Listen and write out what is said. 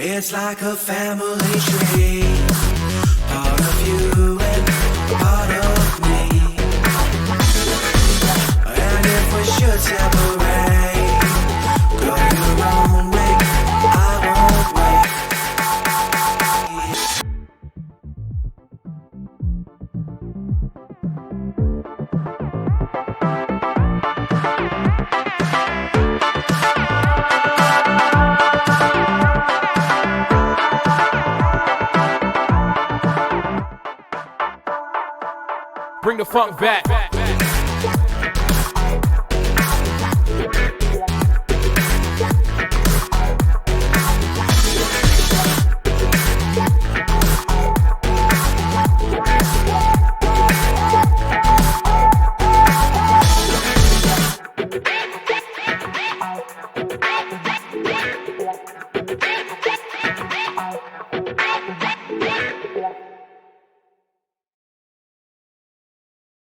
It's like a family tree, part of you and part of me. And if we should separate, go your own way, I won't wait. Bring the funk back.